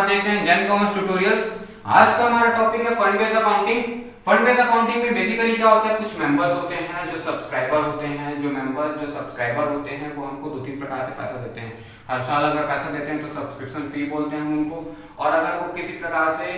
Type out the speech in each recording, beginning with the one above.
देख रहे हैं जैन कॉमर्स ट्यूटोरियल्स। आज का हमारा टॉपिक है fund based accounting. Fund based accounting में बेसिकली क्या होता है, कुछ मेंबर्स होते हैं जो सब्सक्राइबर होते हैं। जो सब्सक्राइबर होते हैं वो हमको दो तीन प्रकार से पैसा देते हैं। हर साल अगर पैसा देते हैं तो सब्सक्रिप्शन फी बोलते हैं हम उनको, और अगर वो किसी प्रकार से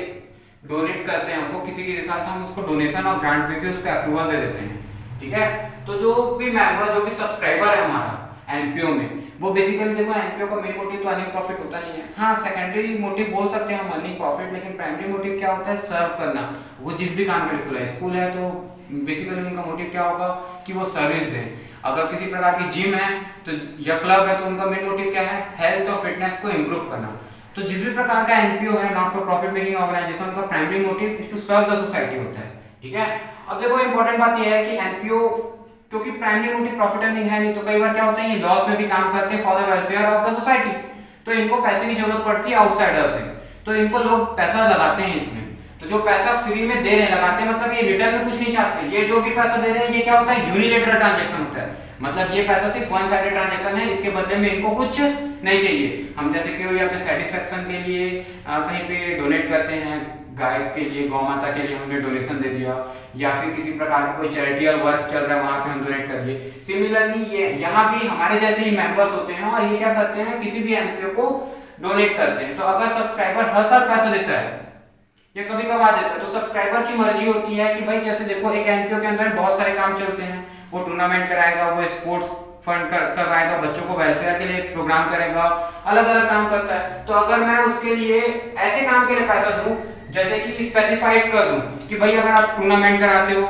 डोनेट करते हैं हमको किसी के साथ, हम उसको डोनेशन और ग्रांट में भी उसका अप्रूवल दे देते हैं। ठीक है, तो जो भी मेंबर जो भी सब्सक्राइबर है हमारा एनपीओ में, वो बेसिकली देखो एनपीओ का मेन मोटिव तो अर्निंग प्रॉफिट होता नहीं है। हाँ, सेकेंडरी मोटिव बोल सकते हैं हम अर्निंग प्रॉफिट, लेकिन प्राइमरी मोटिव क्या होता है, सर्व करना। वो जिस भी काम के लिए खुला है, स्कूल है तो बेसिकली उनका मोटिव क्या होगा कि वो सर्विस दें। अगर किसी प्रकार की जिम है तो या क्लब है तो उनका मेन मोटिव क्या है, हेल्थ और फिटनेस को इम्प्रूव करना। तो जिस भी प्रकार का एनपीओ है, not for profit making organisation, का primary motive is to serve the society होता है। ठीक है, अब देखो इंपॉर्टेंट बात यह है कि एनपीओ क्योंकि प्राइमरी मोटिव प्रॉफिट अर्निंग है नहीं, तो कई बार क्या होता है ये लॉस में भी काम करते हैं for the welfare of the society. तो इनको पैसे की जरूरत पड़ती है आउटसाइडर से, तो इनको लोग पैसा लगाते हैं इसमें। तो जो पैसा फ्री में दे रहे हैं, लगाते हैं मतलब ये रिटर्न में कुछ नहीं चाहते। ये जो भी पैसा दे रहे हैं ये क्या होता है, यूनिलेटरल ट्रांजैक्शन होता है। मतलब ये पैसा सिर्फ वन साइडेड ट्रांजैक्शन है, इसके बदले में इनको कुछ नहीं चाहिए। हम जैसे कि अपने सेटिस्फेक्शन के लिए कहीं पे डोनेट करते हैं, गाय के लिए, गौ माता के लिए हमने डोनेशन दे दिया, या फिर किसी प्रकार का कोई चैरिटियल वर्क चल रहा है वहां पे हम डोनेट कर दिए। सिमिलरली ये यहाँ भी हमारे जैसे ही मेंबर्स होते हैं और ये क्या करते हैं, किसी भी एनपीओ को डोनेट करते हैं। तो अगर सब्सक्राइबर हर साल पैसा देता है या कभी कभार देता है, तो सब्सक्राइबर की मर्जी होती है कि भाई जैसे देखो एक एनपीओ के अंदर बहुत सारे काम चलते हैं। वो टूर्नामेंट कराएगा, वो स्पोर्ट्स फंड करवाएगा, बच्चों को वेलफेयर के लिए प्रोग्राम करेगा, अलग अलग काम करता है। तो अगर मैं उसके लिए ऐसे काम के लिए पैसा दूं, जैसे कि स्पेसिफाइड कर दूं कि भाई अगर आप टूर्नामेंट कराते हो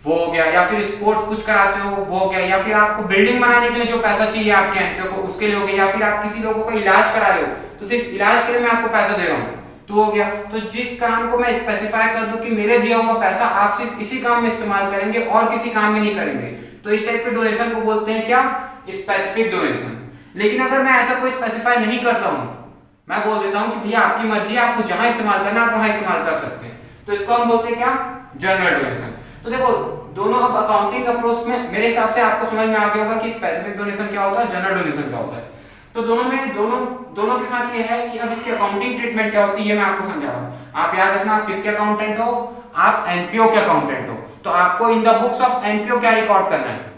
वो हो गया, या फिर स्पोर्ट्स कुछ कराते हो वो हो गया, या फिर आपको बिल्डिंग बनाने के लिए जो पैसा चाहिए आपके एनपीओ को उसके लिए हो गया, या फिर आप किसी लोगों का इलाज करा रहे हो तो सिर्फ इलाज के लिए मैं आपको पैसा दे रहा हूँ तो हो गया। तो जिस काम को मैं स्पेसिफाई कर दूं कि मेरे दिया हुआ पैसा आप सिर्फ इसी काम में इस्तेमाल करेंगे और किसी काम में नहीं करेंगे, तो इस टाइप के डोनेशन को बोलते हैं क्या, स्पेसिफिक डोनेशन। लेकिन अगर मैं ऐसा कोई स्पेसिफाई नहीं करता हूं, मैं बोल देता हूं कि भैया आपकी मर्जी, आपको जहां इस्तेमाल करना आप वहां इस्तेमाल कर सकते हैं, तो इसको हम बोलते हैं क्या, जनरल डोनेशन। तो देखो दोनों अब अकाउंटिंग अप्रोच में मेरे हिसाब से आपको समझ में आ गया होगा कि स्पेसिफिक डोनेशन क्या होता है, जनरल डोनेशन क्या होता है। तो दोनों के साथ ये है कि अब इसकी अकाउंटिंग ट्रीटमेंट क्या होती है, ये मैं आपको समझा रहा हूं। आप याद रखना, आप किसके अकाउंटेंट हो, आप एनपीओ के अकाउंटेंट हो, तो आपको in the books of NPO क्या रिकॉर्ड करना है।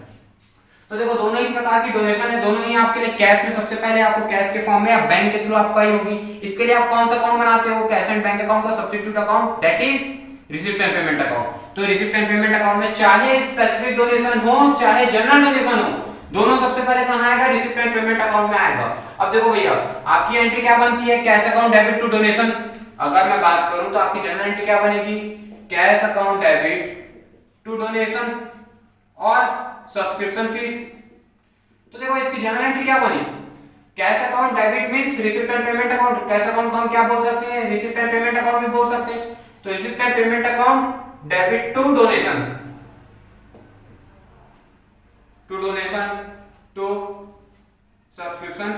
तो देखो दोनों ही प्रकार की डोनेशन है, दोनों ही आपके लिए कैश में, सबसे पहले आपको कैश के फॉर्म में या बैंक के थ्रू आपका ही होगी। इसके लिए आप कौन सा अकाउंट बनाते हो, कैश एंड बैंक अकाउंट का substitute account, that is receipt and payment account. तो रिसिप्ट एंड पेमेंट अकाउंट में चाहे स्पेसिफिक डोनेशन हो चाहे जनरल डोनेशन हो, दोनों सबसे पहले कहां आएगा, रिसिप्ट एंड पेमेंट अकाउंट में आएगा। अब देखो भैया आपकी एंट्री क्या बनती है, cash account debit to donation. अगर मैं बात करूं तो आपकी जनरल एंट्री क्या बनेगी, cash account debit to donation और सब्सक्रिप्शन फीस। तो देखो इसकी जनरल एंट्री क्या बनी, cash account debit means receipt and payment account. Cash account को हम क्या बोल सकते हैं, रिसिप्ट एंड पेमेंट अकाउंट भी बोल सकते हैं। तो receipt and payment account debit to donation to subscription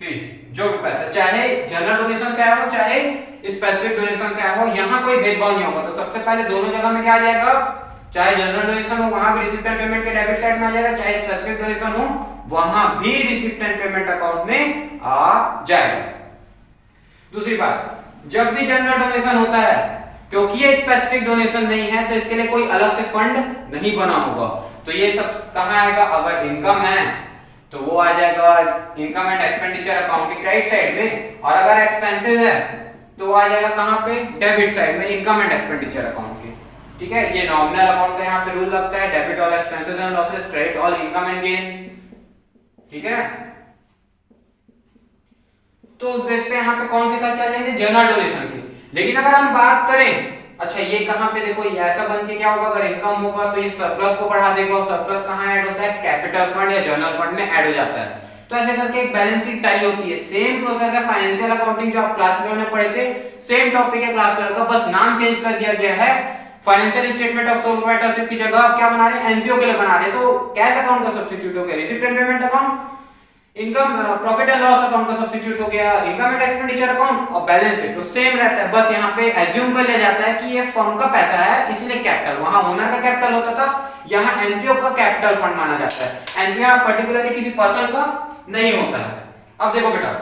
fee, जो भी पैसा चाहे जनरल डोनेशन से आया हो चाहे स्पेसिफिक डोनेशन से आया हो, यहां कोई भेदभाव नहीं होगा। तो सबसे पहले दोनों जगह में क्या आ जाएगा, चाहे जनरल डोनेशन हो वहां भी रिसिप्ट एंड पेमेंट के डेबिट साइड में आ जाएगा, चाहे स्पेसिफिक डोनेशन हो वहां भी रिसिप्ट एंड पेमेंट अकाउंट में आ जाएगा। दूसरी बात, जब भी जनरल डोनेशन होता है, क्योंकि ये स्पेसिफिक डोनेशन नहीं है तो इसके लिए कोई अलग से फंड नहीं बना होगा। तो ये सब कहां आएगा, अगर इनकम है तो वो आ जाएगा इनकम एंड एक्सपेंडिचर अकाउंट के क्रेडिट साइड में, और अगर एक्सपेंसेस है तो वो आ जाएगा कहां पे, डेबिट साइड में, इनकम एंड एक्सपेंडिचर अकाउंट के। ठीक है, ये नॉमिनल अकाउंट का यहाँ पे रूल लगता है, debit all expenses and losses, credit all income and gain. ठीक है, तो उस बेस पे यहाँ पे कौन से खर्च आ जाएंगे, जनरल डोनेशन के। लेकिन अगर हम बात करें, अच्छा ये कहां पे देखो, ये ऐसा बन के क्या होगा, अगर इनकम होगा तो ये सरप्लस को बढ़ा देगा, और सरप्लस कहां ऐड होता है, कैपिटल फंड या जनरल फंड में ऐड हो जाता है। तो ऐसे करके एक बैलेंस शीट टैली होती है। सेम प्रोसेस है फाइनेंशियल अकाउंटिंग जो आप क्लास 12 में पढ़े थे, सेम टॉपिक है क्लास 12 का, बस नाम चेंज कर दिया गया है। Financial statement of sole proprietorship की जगह आप क्या बना रहे हैं, एनपीओ के लिए बना रहे हैं। तो कैश अकाउंट का सब्स्टिट्यूट हो गया receipt and payment account, income profit and loss account का सब्स्टिट्यूट हो गया इनकम एंड एक्सपेंडिचर अकाउंट, और बैलेंस शीट तो सेम रहता है। बस यहाँ पे एज्यूम कर लिया जाता है कि ये फर्म का पैसा है इसलिए कैपिटल, वहां ओनर का कैपिटल होता था, यहाँ एनपीओ का कैपिटल फंड माना जाता है। एनपीओ पर्टिकुलरली किसी पर्सन का नहीं होता है। अब देखो बेटा,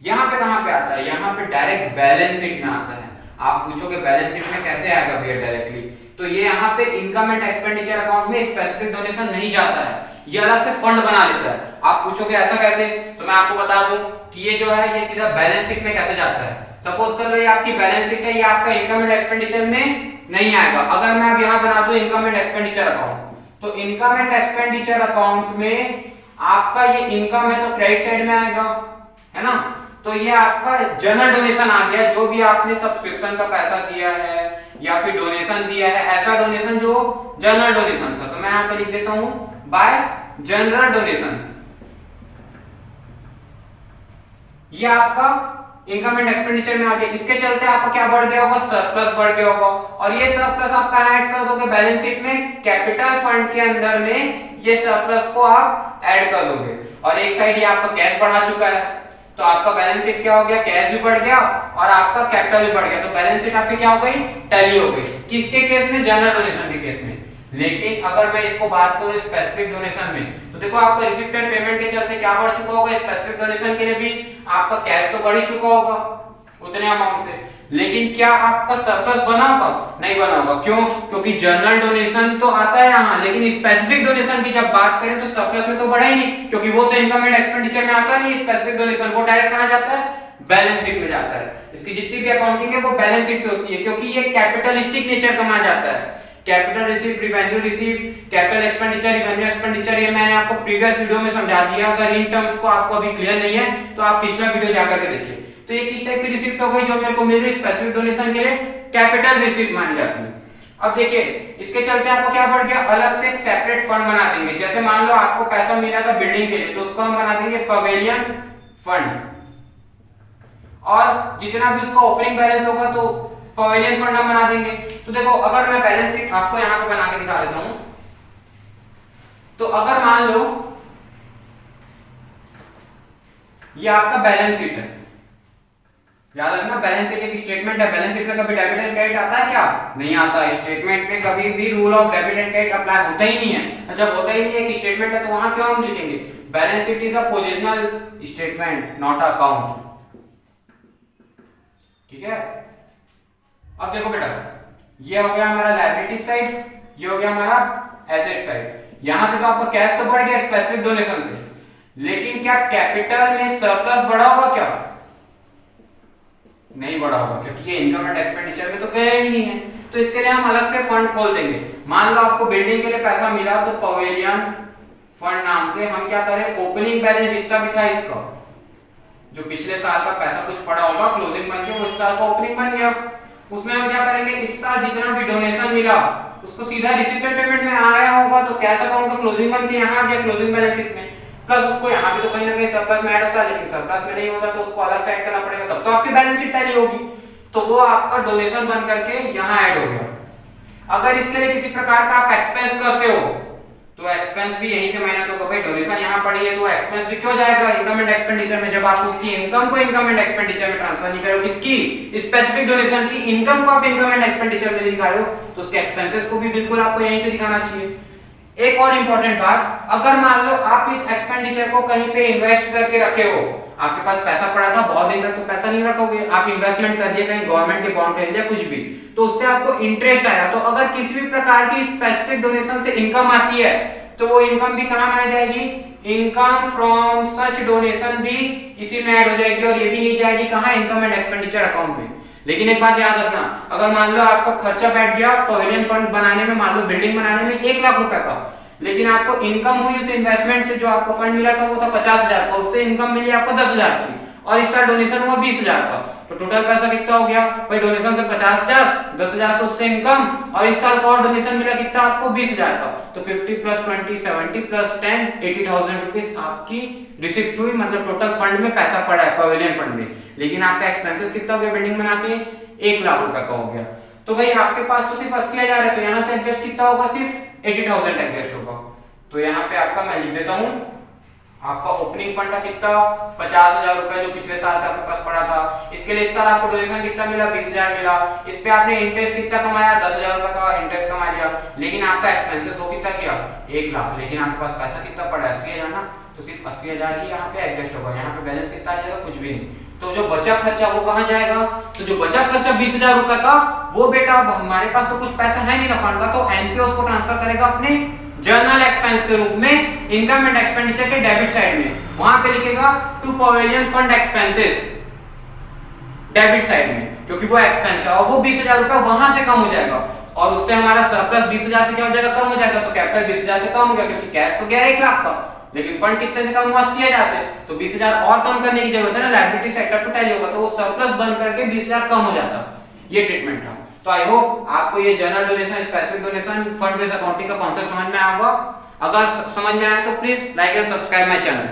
यहाँ पे कहाँ पे आता है, यहाँ पे डायरेक्ट बैलेंस शीट में आता है। आप पूछोगे बैलेंस शीट में कैसे आएगा भैया डायरेक्टली, तो ये यहाँ पे इनकम एंड एक्सपेंडिचर अकाउंट में स्पेसिफिक डोनेशन नहीं जाता है, ये अलग से फंड बना लेता है। आप पूछोगे ऐसा कैसे, तो मैं आपको बता दूं कि ये जो है ये सीधा बैलेंस शीट में कैसे जाता है। सपोज कर लो ये आपकी बैलेंस शीट है, ये आपका इनकम एंड एक्सपेंडिचर में नहीं आएगा। अगर मैं अब यहाँ बना दूं इनकम एंड एक्सपेंडिचर अकाउंट, तो इनकम एंड एक्सपेंडिचर अकाउंट में आपका ये इनकम है तो क्रेडिट साइड में आएगा, है ना। तो ये आपका जनरल डोनेशन आ गया, जो भी आपने सब्सक्रिप्शन का पैसा दिया है या फिर डोनेशन दिया है, ऐसा डोनेशन जो जनरल डोनेशन था। तो मैं यहाँ पे लिख देता हूं बाय जनरल डोनेशन। ये आपका इनकम एंड एक्सपेंडिचर में आ गया। इसके चलते आपका क्या बढ़ गया होगा, सरप्लस बढ़ गया होगा, और ये सरप्लस आप कहां ऐड कर दोगे, बैलेंस शीट में कैपिटल फंड के अंदर में ये सरप्लस को आप ऐड कर दोगे। और एक साइड ये आपका कैश बढ़ा चुका है, तो आपका बैलेंस शीट क्या हो गया, कैश भी बढ़ गया और आपका कैपिटल भी बढ़ गया। तो बैलेंस शीट आपकी क्या हो गई, टैली हो गई। किसके केस में, जनरल डोनेशन के केस में। लेकिन अगर मैं इसको बात करूं स्पेसिफिक डोनेशन में, तो देखो आपका रिसिप्ट एंड पेमेंट के चलते क्या बढ़ चुका होगा, स्पेसिफिक डोनेशन के लिए भी आपका कैश तो बढ़ ही चुका होगा उतने अमाउंट से। लेकिन क्या आपका सरप्लस बना होगा, नहीं बना होगा। क्यों, क्योंकि जनरल डोनेशन तो आता है यहाँ, लेकिन स्पेसिफिक डोनेशन की जब बात करें तो सरप्लस में तो बढ़ा ही नहीं, क्योंकि वो तो इनकम एंड एक्सपेंडिचर में आता नहीं। स्पेसिफिक डोनेशन वो डायरेक्ट कहां जाता है, बैलेंस शीट में जाता है। इसकी जितनी भी अकाउंटिंग है वो बैलेंस शीट से होती है, क्योंकि ये कैपिटलिस्टिक नेचर का माना जाता है। Capital receive, revenue receive, capital expenditure, revenue expenditure, ये मैंने आपको प्रीवियस वीडियो में समझा दिया। अगर इन टर्म्स को आपको अभी क्लियर नहीं है तो आप पिछला वीडियो जाकर के देखिए। तो ये किस टाइप की रिसिप्ट हो गई, जो मेरे को मिल रही है स्पेसिफिक डोनेशन के लिए कैपिटल रिसिप्ट मानी जाती है। अब देखिए इसके चलते आपको क्या बढ़ गया, अलग से एक सेपरेट फंड बना देंगे। जैसे मान लो आपको पैसा मिला था बिल्डिंग के लिए, तो उसको हम बना देंगे पवेलियन फंड, और जितना भी उसका ओपनिंग बैलेंस होगा तो पवेलियन फंड हम बना देंगे। तो देखो अगर मैं बैलेंस शीट आपको यहां पे बना के दिखा देता हूं, तो अगर मान लो ये आपका बैलेंस शीट है, याद रखना बैलेंस शीट एक स्टेटमेंट है। बैलेंस शीट में कभी डेबिट एंड क्रेडिट आता है क्या, नहीं आता। स्टेटमेंट में कभी भी rule of debit and credit apply होता ही नहीं है। जब होता ही नहीं है कि स्टेटमेंट है तो वहां क्यों हम लिखेंगे, balance sheet is a positional statement not a account, ठीक है। अब देखो बेटा, ये हो गया हमारा लायबिलिटी साइड, ये हो गया हमारा एसेट साइड। यहां से तो आपका कैश तो बढ़ गया स्पेसिफिक डोनेशन से, लेकिन क्या कैपिटल में सरप्लस बढ़ा होगा क्या, नहीं बढ़ा होगा, क्योंकि ये इनकम एंड एक्सपेंडिचर में तो गया ही नहीं है। तो इसके लिए हम अलग से फंड खोल देंगे। मान लो आपको बिल्डिंग के लिए पैसा मिला, तो पवेलियन फंड नाम से हम क्या करें, ओपनिंग बैलेंस जितना भी था इसका, जो पिछले साल का पैसा कुछ पड़ा होगा क्लोजिंग बन के, वो इस साल का ओपनिंग बन गया, उसमें हम क्या करेंगे, इस साल जितना भी डोनेशन मिला उसको सीधा रिसिप्ट पेमेंट में आया होगा, तो कैश अकाउंट का क्लोजिंग बन के यहाँ आ गया क्लोजिंग बैलेंस शीट में, प्लस उसको यहाँ भी तो कहीं ना कहीं सरप्लस में ऐड होता है, लेकिन सरप्लस में नहीं होता तो उसको अलग से ऐड करना पड़ेगा, तब तो आपकी बैलेंस शीट टैली होगी। तो वो आपका डोनेशन बन करके यहाँ ऐड हो गया। अगर इसके लिए किसी प्रकार का आप एक्सपेंस करते हो तो एक्सपेंस भी यहीं से माइनस होगा। भाई डोनेशन यहाँ पड़ी है तो एक्सपेंस भी क्यों जाएगा इनकम एंड एक्सपेंडिचर में, जब आप उसकी इनकम को इनकम एंड एक्सपेंडिचर में ट्रांसफर नहीं करो, किसकी, स्पेसिफिक डोनेशन की इनकम को आप इनकम एंड एक्सपेंडिचर में दिखा रहे हो, तो उसके एक्सपेंसेस को भी बिल्कुल आपको यहीं से दिखाना चाहिए। एक और इंपॉर्टेंट बात, अगर मान लो आप इस एक्सपेंडिचर को कहीं पे इन्वेस्ट करके रखे हो, आपके पास पैसा पड़ा था बहुत दिन तक तो पैसा नहीं रखोगे, आप इन्वेस्टमेंट कर दिए कहीं गवर्नमेंट के बॉन्ड खरीद लिया कुछ भी, तो उससे आपको इंटरेस्ट आया, तो अगर किसी भी प्रकार की स्पेसिफिक डोनेशन से इनकम आती है तो वो इनकम भी कहां मानी जाएगी, इनकम फ्रॉम सच डोनेशन भी इसी में ऐड हो जाएगी, और ये भी नहीं जाएगी कहां, इनकम एंड एक्सपेंडिचर अकाउंट में। लेकिन एक बात याद रखना, अगर मान लो आपका खर्चा बैठ गया पवेलियन फंड बनाने में, मान लो बिल्डिंग बनाने में 1 लाख रुपए का, लेकिन आपको इनकम हुई उस इन्वेस्टमेंट से, जो आपको फंड मिला था वो था 50,000 का, उससे इनकम मिली आपको 10,000 की, और इस साल डोनेशन हुआ 20,000 का, तो टोटल पैसा कितना हो गया भाई, डोनेशन से 50,000, 10,000 से उससे इनकम, और इस साल का और डोनेशन मिला कितना आपको 20,000 का, तो 50 + 20 70 + 10 80,000 रुपीस आपकी रिसिप्ट हुई, मतलब टोटल फंड में पैसा पड़ा है पवेलियन फंड में। लेकिन आपका एक्सपेंसेस कितना हो गया बिल्डिंग बना के, 1 लाख रुपए का हो गया। तो भाई आपके पास तो सिर्फ 80,000 है, तो यहाँ से एडजस्ट कितना होगा, सिर्फ 80,000 एडजस्ट होगा। तो यहाँ पे आपका मैं लिख देता हूँ, आपका ओपनिंग फंड था कितना, 50,000 रुपए जो पिछले साल से आपके पास पड़ा था, इसके लिए इस साल आपको डोनेशन कितना मिला, 20,000 मिला, इस पे आपने इंटरेस्ट कितना कमाया, 10,000 रुपए का इंटरेस्ट कमा लिया, लेकिन आपका एक्सपेंसेस वो कितना किया, 1 लाख, लेकिन आपके पास पैसा कितना पड़ा, 80,000 ना, तो सिर्फ 80,000 ही यहाँ पे एडजस्ट होगा, यहाँ पे बैलेंस कितना आ जाएगा, कुछ भी नहीं। तो जो बचा खर्चा वो कहाँ जाएगा? तो जो बचा खर्चा 20,000 रुपए का, वो बेटा अब हमारे पास तो कुछ पैसा है नहीं ना फंड का, तो एनपीओ उसको ट्रांसफर करेगा अपने जर्नल एक्सपेंस के रूप में इनकम एंड एक्सपेंडिचर के डेबिट साइड में। वहां पे लिखेगा to pavilion fund expenses debit side में, क्योंकि वो एक्सपेंस है और वो 20,000 रुपए वहां से कम हो जाएगा और उससे हमारा सरप्लस 20,000 से क्या हो जाएगा? कम हो जाएगा। तो कैपिटल 20,000 से कम हो गया, क्योंकि कैश तो गया 1 लाख का, लेकिन फंड कितने से कम हुआ? 80,000 से। तो 20,000 और कम करने की जरूरत है ना, लायबिलिटी सेक्टर पे टैली होगा, तो वो सरप्लस बन करके 20,000 कम हो जाता। ये ट्रीटमेंट था। तो आई होप आपको ये general donation, specific donation, fund based accounting का कॉन्सेप्ट समझ में आया होगा। अगर समझ में आया तो please like and subscribe my channel.